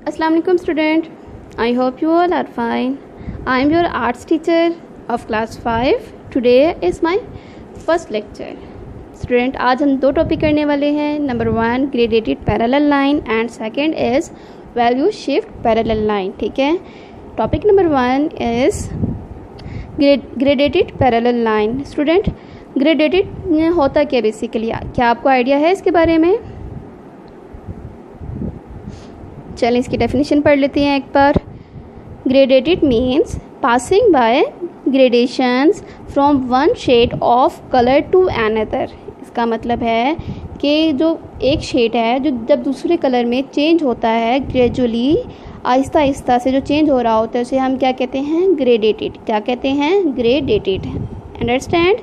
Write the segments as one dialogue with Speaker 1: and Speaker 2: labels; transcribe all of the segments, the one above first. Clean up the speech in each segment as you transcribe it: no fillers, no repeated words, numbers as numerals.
Speaker 1: Assalamu alaikum student. I hope you all are fine. I am your arts teacher of class 5. Today is my first lecture. Student, आज हम दो topic करने वाले हैं. Number 1 gradated parallel line and second is value shift parallel line. ठीक है. Topic number 1 is gradated parallel line. Student, gradated होता क्या बेसिकली, क्या आपको आइडिया है इसके बारे में? चलें इसकी डेफिनेशन पढ़ लेते हैं एक बार. Gradated means passing by gradations from one shade of colour to another. इसका मतलब है कि जो एक शेड है जो जब दूसरे कलर में चेंज होता है ग्रेजुअली, आहिस्ता आहिस्ता से जो चेंज हो रहा होता है उसे हम क्या कहते हैं? ग्रेडेटेड. क्या कहते हैं? ग्रेडेटेड. अंडरस्टैंड?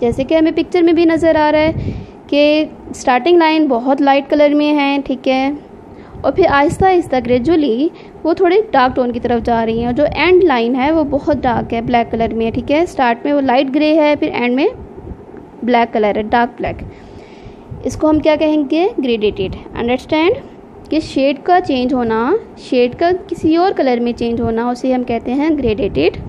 Speaker 1: जैसे कि हमें पिक्चर में भी नज़र आ रहा है कि स्टार्टिंग लाइन बहुत लाइट कलर में है, ठीक है, और फिर आहिस्ता आहिस्ता ग्रेजुअली वो थोड़े डार्क टोन की तरफ जा रही हैं, और जो एंड लाइन है वो बहुत डार्क है, ब्लैक कलर में है. ठीक है. स्टार्ट में वो लाइट ग्रे है, फिर एंड में ब्लैक कलर है, डार्क ब्लैक. इसको हम क्या कहेंगे? ग्रेडेटेड. अंडरस्टैंड? कि शेड का चेंज होना, शेड का किसी और कलर में चेंज होना, उसे हम कहते हैं ग्रेडेटेड.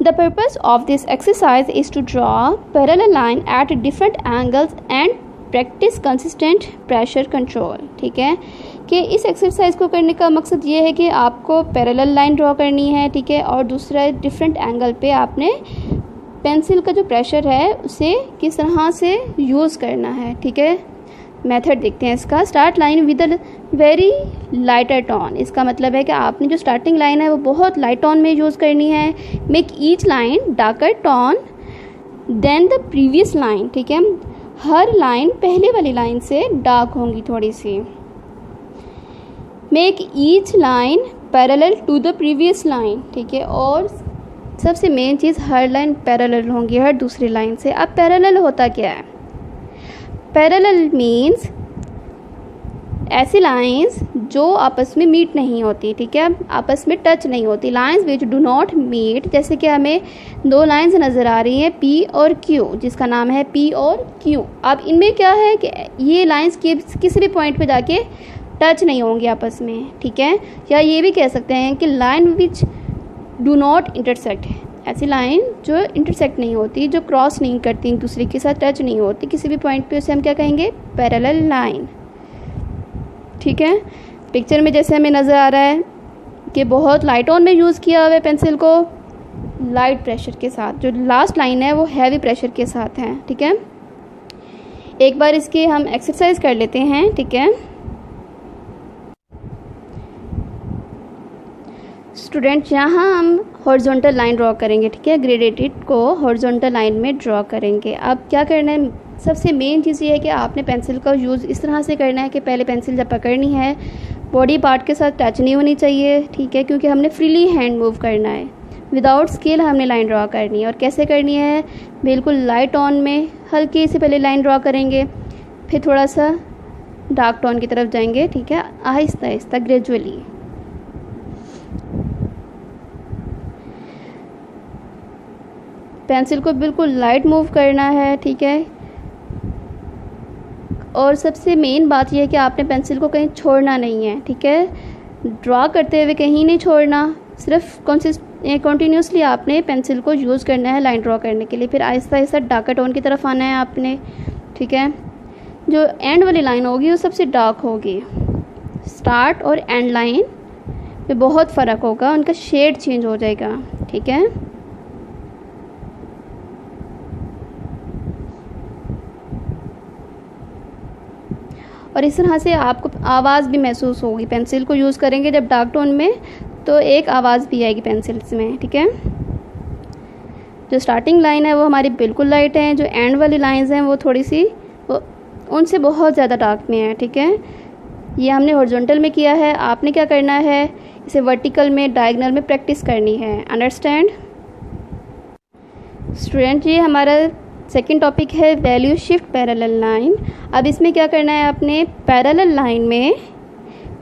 Speaker 1: The purpose of this exercise is to draw parallel line at different angles and practice consistent pressure control. ठीक है. कि इस एक्सरसाइज को करने का मकसद ये है कि आपको पैरेलल लाइन ड्रॉ करनी है, ठीक है, और दूसरा डिफरेंट एंगल पे आपने पेंसिल का जो प्रेशर है उसे किस तरह से यूज़ करना है. ठीक है. मेथड देखते हैं इसका. Start line with a very lighter tone. इसका मतलब है कि आपने जो स्टार्टिंग लाइन है वो बहुत लाइट टोन में यूज़ करनी है. Make each line darker tone then the previous line. ठीक है. हर लाइन पहले वाली लाइन से डार्क होंगी थोड़ी सी. Make each line parallel to the previous line. ठीक है. और सबसे मेन चीज़, हर लाइन पैरेलल होंगी हर दूसरी लाइन से. अब पैरेलल होता क्या है? पैरेलल मीन्स ऐसी लाइंस जो आपस में मीट नहीं होती, ठीक है, आपस में टच नहीं होती. Lines which do not meet, जैसे कि हमें दो लाइंस नज़र आ रही हैं P और Q, जिसका नाम है P और Q. अब इनमें क्या है कि ये लाइंस किसी भी पॉइंट पे जाके टच नहीं होंगी आपस में. ठीक है. या ये भी कह सकते हैं कि line which do not intersect, ऐसी लाइन जो इंटरसेक्ट नहीं होती, जो क्रॉस नहीं करती, एक दूसरे के साथ टच नहीं होती किसी भी पॉइंट पे, उसे हम क्या कहेंगे? Parallel line. ठीक है. पिक्चर में जैसे हमें नज़र आ रहा है कि बहुत लाइट ऑन में यूज़ किया हुआ है पेंसिल को लाइट प्रेशर के साथ. जो लास्ट लाइन है वो हैवी प्रेशर के साथ है. ठीक है. एक बार इसकी हम एक्सरसाइज कर लेते हैं. ठीक है. स्टूडेंट, यहाँ हम हॉरिजॉन्टल लाइन ड्रॉ करेंगे. ठीक है. ग्रेडेटेड को हॉरिजॉन्टल लाइन में ड्रॉ करेंगे. अब क्या करना है? सबसे मेन चीज़ ये है कि आपने पेंसिल का यूज़ इस तरह से करना है कि पहले पेंसिल जब पकड़नी है बॉडी पार्ट के साथ टच नहीं होनी चाहिए. ठीक है. क्योंकि हमने फ्रीली हैंड मूव करना है, विदाउट स्केल हमने लाइन ड्रॉ करनी है. और कैसे करनी है? बिल्कुल लाइट ऑन में हल्की से पहले लाइन ड्रॉ करेंगे, फिर थोड़ा सा डार्क टोन की तरफ जाएंगे. ठीक है. आहिस्ता आहिस्ता ग्रेजुअली. पेंसिल को बिल्कुल लाइट मूव करना है. ठीक है. और सबसे मेन बात यह है कि आपने पेंसिल को कहीं छोड़ना नहीं है. ठीक है. ड्रॉ करते हुए कहीं नहीं छोड़ना, सिर्फ कंटिन्यूसली आपने पेंसिल को यूज़ करना है लाइन ड्रॉ करने के लिए. फिर आहिस्ता आहिस्ता डार्कर टोन की तरफ आना है आपने. ठीक है. जो एंड वाली लाइन होगी वो सबसे डार्क होगी. स्टार्ट और एंड लाइन में बहुत फ़र्क होगा, उनका शेड चेंज हो जाएगा. ठीक है. और इस तरह से आपको आवाज़ भी महसूस होगी. पेंसिल को यूज़ करेंगे जब डार्क टोन में तो एक आवाज़ भी आएगी पेंसिल्स में. ठीक है. जो स्टार्टिंग लाइन है वो हमारी बिल्कुल लाइट है, जो एंड वाली लाइंस हैं वो थोड़ी सी उनसे बहुत ज़्यादा डार्क में है. ठीक है. ये हमने हॉरिजॉन्टल में किया है. आपने क्या करना है? इसे वर्टिकल में, डायगोनल में प्रैक्टिस करनी है. अंडरस्टैंड? स्टूडेंट, ये हमारा सेकेंड टॉपिक है वैल्यू शिफ्ट पैरेलल लाइन. अब इसमें क्या करना है? आपने पैरेलल लाइन में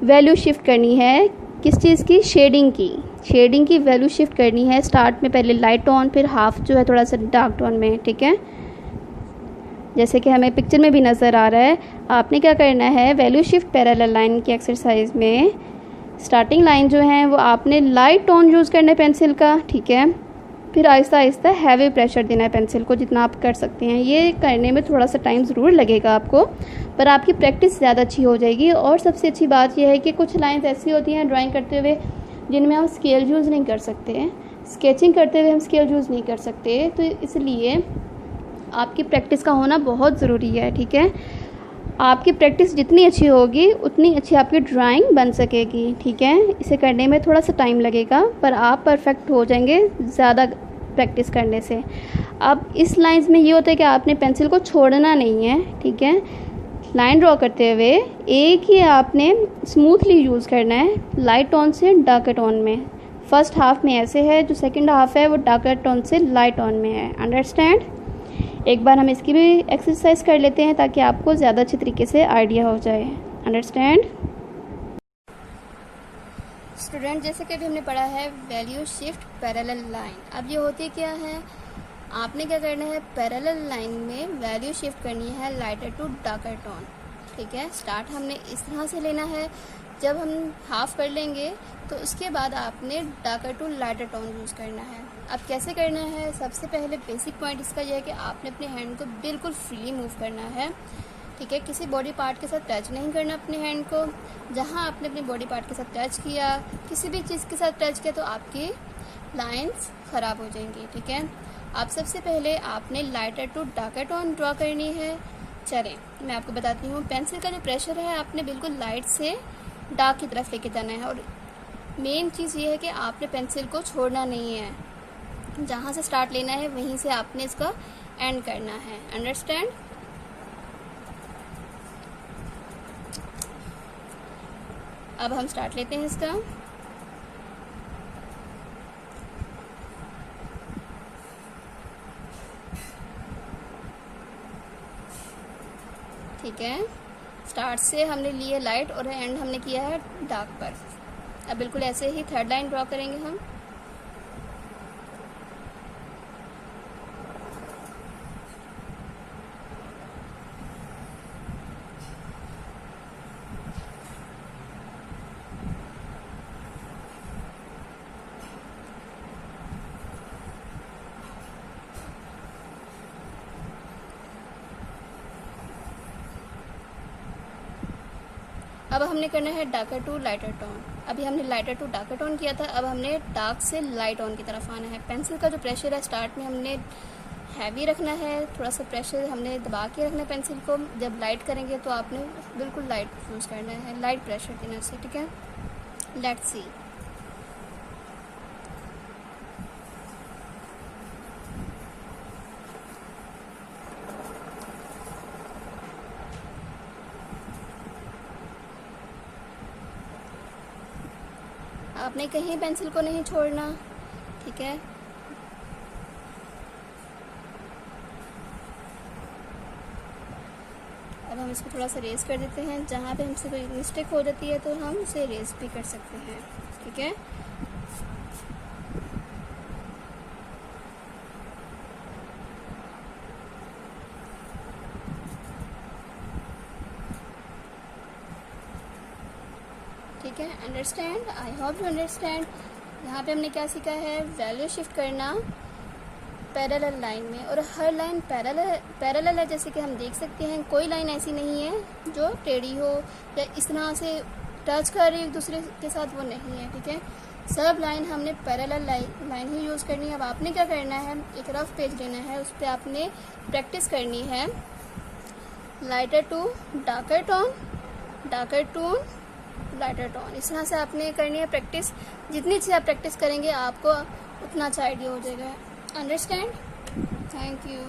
Speaker 1: वैल्यू शिफ्ट करनी है. किस चीज़ की? शेडिंग की. शेडिंग की वैल्यू शिफ्ट करनी है. स्टार्ट में पहले लाइट टोन, फिर हाफ जो है थोड़ा सा डार्क टोन में. ठीक है. जैसे कि हमें पिक्चर में भी नज़र आ रहा है। आपने क्या करना है, वैल्यू शिफ्ट पैरेलल लाइन की एक्सरसाइज में स्टार्टिंग लाइन जो है वो आपने लाइट टोन यूज़ करना है पेंसिल का, ठीक है। फिर आहिस्ता आहिस्ता हैवी प्रेशर देना है पेंसिल को, जितना आप कर सकते हैं। ये करने में थोड़ा सा टाइम ज़रूर लगेगा आपको, पर आपकी प्रैक्टिस ज़्यादा अच्छी हो जाएगी। और सबसे अच्छी बात यह है कि कुछ लाइंस ऐसी होती हैं ड्राइंग करते हुए जिनमें हम स्केल यूज़ नहीं कर सकते, स्केचिंग करते हुए हम स्केल यूज़ नहीं कर सकते, तो इसलिए आपकी प्रैक्टिस का होना बहुत ज़रूरी है, ठीक है। आपकी प्रैक्टिस जितनी अच्छी होगी उतनी अच्छी आपकी ड्राइंग बन सकेगी, ठीक है। इसे करने में थोड़ा सा टाइम लगेगा, पर आप परफेक्ट हो जाएंगे ज़्यादा प्रैक्टिस करने से। अब इस लाइंस में ये होता है कि आपने पेंसिल को छोड़ना नहीं है, ठीक है। लाइन ड्रॉ करते हुए एक ही आपने स्मूथली यूज़ करना है, लाइट टोन से डार्कर टोन में। फर्स्ट हाफ में ऐसे है, जो सेकंड हाफ है वो डार्कर टोन से लाइट टोन में है। अंडरस्टैंड? एक बार हम इसकी भी एक्सरसाइज कर लेते हैं ताकि आपको ज़्यादा अच्छी तरीके से आइडिया हो जाए। अंडरस्टैंड? स्टूडेंट, जैसे कि अभी हमने पढ़ा है वैल्यू शिफ्ट पैरेलल लाइन। अब ये होती क्या है, आपने क्या करना है, पैरेलल लाइन में वैल्यू शिफ्ट करनी है लाइटर टू डार्कर टोन, ठीक है। स्टार्ट हमने इस तरह से लेना है। जब हम हाफ कर लेंगे तो उसके बाद आपने darker to lighter tone use करना है। अब कैसे करना है, सबसे पहले बेसिक पॉइंट इसका यह है कि आपने अपने हैंड को बिल्कुल फ्रीली मूव करना है, ठीक है। किसी बॉडी पार्ट के साथ टच नहीं करना अपने हैंड को। जहाँ आपने अपने बॉडी पार्ट के साथ टच किया, किसी भी चीज़ के साथ टच किया, तो आपकी लाइंस ख़राब हो जाएंगी, ठीक है। अब सबसे पहले आपने lighter to darker tone draw करनी है। चलें मैं आपको बताती हूँ। पेंसिल का जो प्रेशर है आपने बिल्कुल लाइट से डार्क की तरफ लेके जाना है, और मेन चीज़ ये है कि आपने पेंसिल को छोड़ना नहीं है। जहाँ से स्टार्ट लेना है वहीं से आपने इसका एंड करना है। अंडरस्टैंड? अब हम स्टार्ट लेते हैं इसका। ठीक है, स्टार्ट से हमने लिए लाइट और एंड हमने किया है डार्क पर। अब बिल्कुल ऐसे ही थर्ड लाइन ड्रॉ करेंगे हम। अब हमने करना है डार्कर टू लाइटर टोन। अभी हमने लाइटर टू डार्कर टोन किया था, अब हमने डार्क से लाइट ऑन की तरफ आना है। पेंसिल का जो प्रेशर है स्टार्ट में हमने हैवी रखना है, थोड़ा सा प्रेशर हमने दबा के रखना है पेंसिल को। जब लाइट करेंगे तो आपने बिल्कुल लाइट यूज़ करना है, लाइट प्रेशर देना से, ठीक है। Let's see. आपने कहीं पेंसिल को नहीं छोड़ना, ठीक है। अब हम इसको थोड़ा सा रेस कर देते हैं। जहाँ पे हमसे कोई मिस्टेक हो जाती है तो हम इसे रेस भी कर सकते हैं, ठीक है। ठीक है, understand? I hope you understand. यहाँ पे हमने क्या सीखा है, वैल्यू शिफ्ट करना पैरेलल लाइन में, और हर लाइन पैरेलल है। जैसे कि हम देख सकते हैं कोई लाइन ऐसी नहीं है जो टेढ़ी हो या इस तरह से टच कर रही है एक दूसरे के साथ, वो नहीं है, ठीक है। सब लाइन हमने पैरेलल लाइन ही यूज़ करनी है। अब आपने क्या करना है, एक रफ पेज लेना है, उस पर आपने प्रैक्टिस करनी है lighter to darker tone, darker tone lighter tone. इस तरह से आपने करनी है प्रैक्टिस। जितनी अच्छी आप प्रैक्टिस करेंगे आपको उतना अच्छा आइडिया हो जाएगा। अंडरस्टैंड? Thank you.